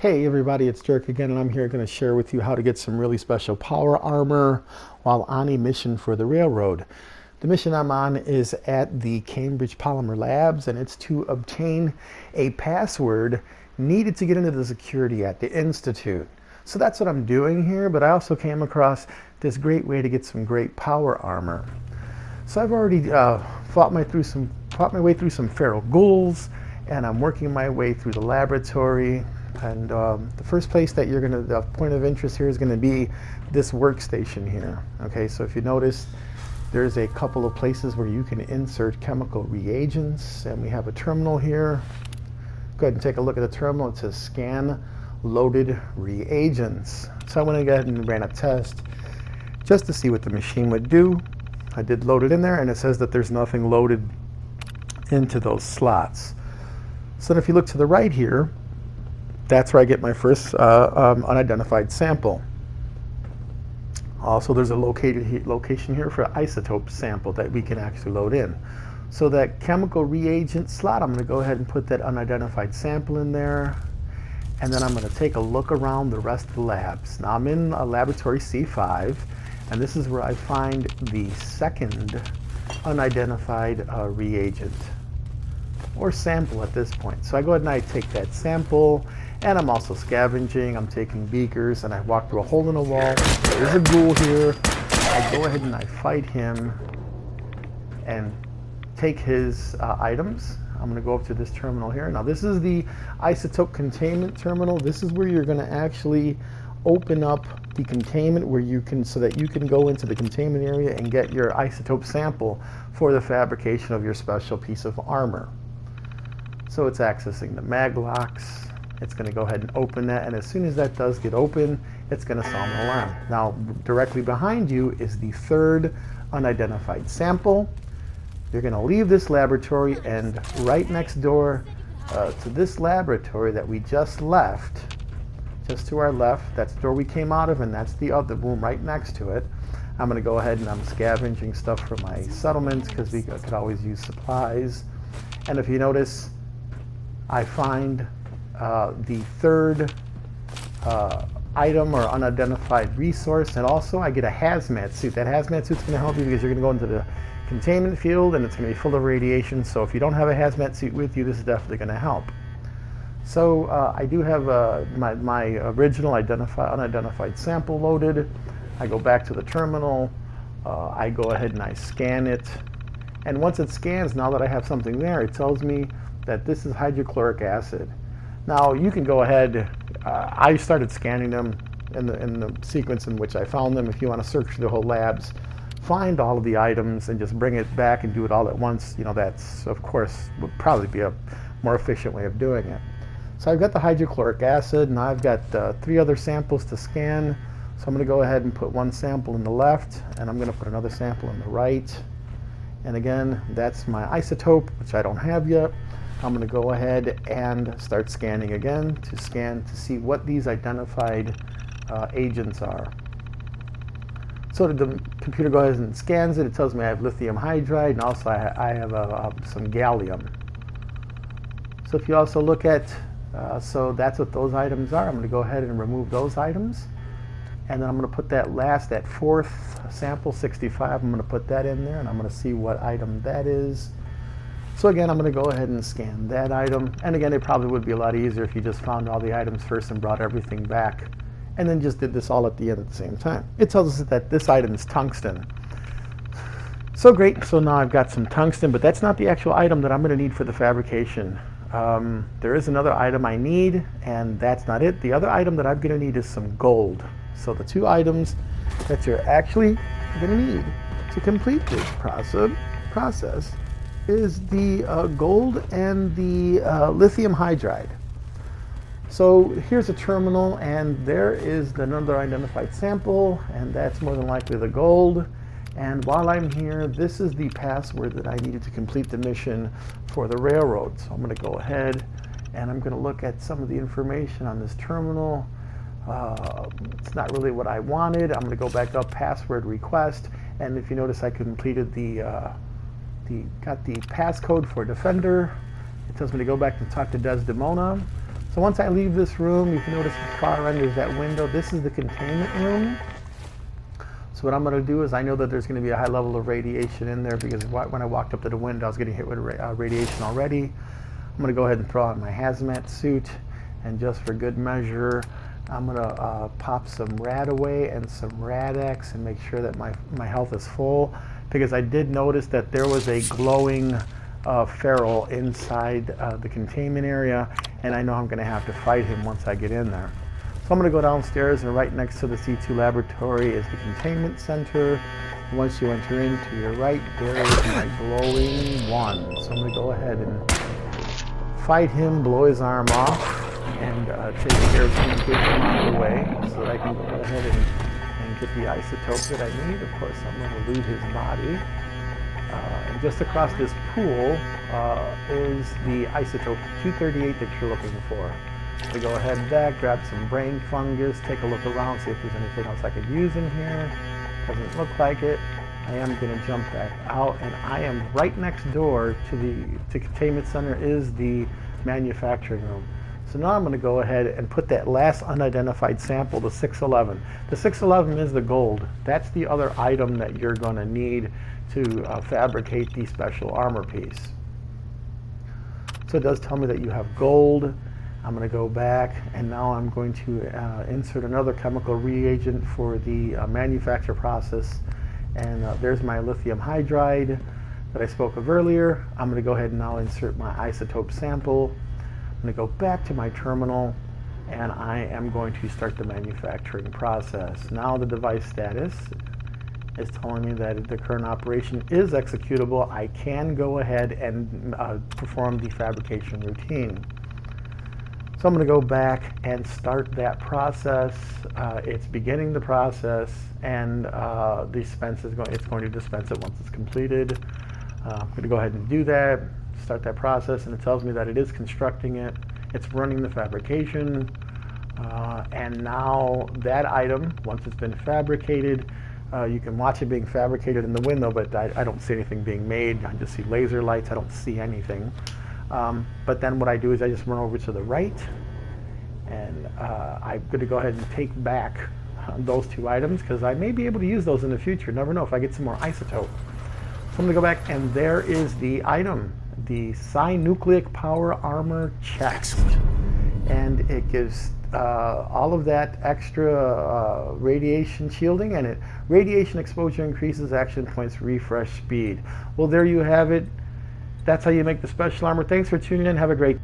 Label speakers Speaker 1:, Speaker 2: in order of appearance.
Speaker 1: Hey everybody, it's Dirk again, and I'm here going to share with you how to get some really special power armor while on a mission for the railroad. The mission I'm on is at the Cambridge Polymer Labs, and it's to obtain a password needed to get into the security at the Institute. So that's what I'm doing here, but I also came across this great way to get some great power armor. So I've already fought my way through some feral ghouls, and I'm working my way through the laboratory. And the first place that the point of interest here is going to be this workstation here. Okay, so if you notice, there's a couple of places where you can insert chemical reagents, and we have a terminal here. Go ahead and take a look at the terminal. It says scan loaded reagents. So I went ahead and ran a test just to see what the machine would do. I did load it in there, and it says that there's nothing loaded into those slots. So if you look to the right here, that's where I get my first unidentified sample. Also, there's a location here for isotope sample that we can actually load in. So that chemical reagent slot, I'm going to go ahead and put that unidentified sample in there. And then I'm going to take a look around the rest of the labs. Now I'm in laboratory C5, and this is where I find the second unidentified reagent, or sample at this point. So I go ahead and I take that sample, and I'm also scavenging. I'm taking beakers, and I walk through a hole in the wall. There's a ghoul here. I go ahead and I fight him and take his items. I'm going to go up to this terminal here. Now this is the isotope containment terminal. This is where you're going to actually open up the containment so that you can go into the containment area and get your isotope sample for the fabrication of your special piece of armor. So it's accessing the mag locks. It's going to go ahead and open that, and as soon as that does get open, it's going to sound an alarm. Now, directly behind you is the third unidentified sample. You're going to leave this laboratory, and right next door to this laboratory that we just left, just to our left, that's the door we came out of, and that's the other room right next to it. I'm going to go ahead and I'm scavenging stuff for my settlements because we could always use supplies. And if you notice, I find the third item or unidentified resource, and also I get a hazmat suit. That hazmat suit's going to help you because you're going to go into the containment field, and it's going to be full of radiation. So if you don't have a hazmat suit with you, this is definitely going to help. So I do have my original unidentified sample loaded. I go back to the terminal. I go ahead and I scan it. And once it scans, now that I have something there, it tells me that this is hydrochloric acid. Now you can go ahead, I started scanning them in the sequence in which I found them. If you want to search through the whole labs, find all of the items and just bring it back and do it all at once, that's, of course, would probably be a more efficient way of doing it. So I've got the hydrochloric acid, and I've got 3 other samples to scan. So I'm going to go ahead and put one sample in the left, and I'm going to put another sample in the right. And again, that's my isotope, which I don't have yet. I'm going to go ahead and start scanning again to see what these identified agents are. So the computer goes ahead and scans it. It tells me I have lithium hydride, and also I have some gallium. So if you also look at, so that's what those items are. I'm going to go ahead and remove those items. And then I'm going to put that fourth sample, 65, I'm going to put that in there, and I'm going to see what item that is. So again, I'm going to go ahead and scan that item. And again, it probably would be a lot easier if you just found all the items first and brought everything back, and then just did this all at the end at the same time. It tells us that this item is tungsten. So great, so now I've got some tungsten, but that's not the actual item that I'm going to need for the fabrication. There is another item I need, and that's not it. The other item that I'm going to need is some gold. So the 2 items that you're actually going to need to complete this process is the gold and the lithium hydride. So here's a terminal, and there is another identified sample, and that's more than likely the gold. And while I'm here, this is the password that I needed to complete the mission for the railroad. So I'm going to go ahead and I'm going to look at some of the information on this terminal. It's not really what I wanted. I'm going to go back up, password request, and if you notice, I completed got the passcode for Defender. It tells me to go back and talk to Desdemona. So once I leave this room, you can notice at the far end is that window. This is the containment room. So what I'm going to do is, I know that there's going to be a high level of radiation in there because when I walked up to the window, I was getting hit with radiation already. I'm going to go ahead and throw on my hazmat suit, and just for good measure, I'm going to pop some Radaway and some Rad-X and make sure that my health is full, because I did notice that there was a glowing feral inside the containment area, and I know I'm going to have to fight him once I get in there. So I'm going to go downstairs, and right next to the C2 laboratory is the containment center. Once you enter in, to your right, there is my glowing one. So I'm going to go ahead and fight him, blow his arm off, and take care of him, get him out of the way so that I can go ahead and get the isotope that I need. Of course, I'm going to loot his body. And just across this pool is the isotope 238 that you're looking for. So go ahead back, grab some brain fungus, take a look around, see if there's anything else I could use in here. Doesn't look like it. I am going to jump back out, and I am right next door to the containment center is the manufacturing room. So now I'm going to go ahead and put that last unidentified sample, the 611. The 611 is the gold. That's the other item that you're going to need to fabricate the special armor piece. So it does tell me that you have gold. I'm going to go back, and now I'm going to insert another chemical reagent for the manufacture process. And there's my lithium hydride that I spoke of earlier. I'm going to go ahead and now insert my isotope sample. I'm going to go back to my terminal, and I am going to start the manufacturing process. Now the device status is telling me that the current operation is executable. I can go ahead and perform the fabrication routine. So I'm going to go back and start that process. It's beginning the process, and it's going to dispense it once it's completed. I'm going to go ahead and do that, start that process, and it tells me that it is constructing it. It's running the fabrication, and now that item, once it's been fabricated, you can watch it being fabricated in the window, but I don't see anything being made. I just see laser lights. I don't see anything. But then what I do is I just run over to the right, and I'm going to go ahead and take back those two items, because I may be able to use those in the future. Never know if I get some more isotope. So I'm going to go back, and there is the item, the Piezonucliec Power Armor chest. And it gives all of that extra radiation shielding, and radiation exposure increases action points refresh speed. Well, there you have it. That's how you make the special armor. Thanks for tuning in. Have a great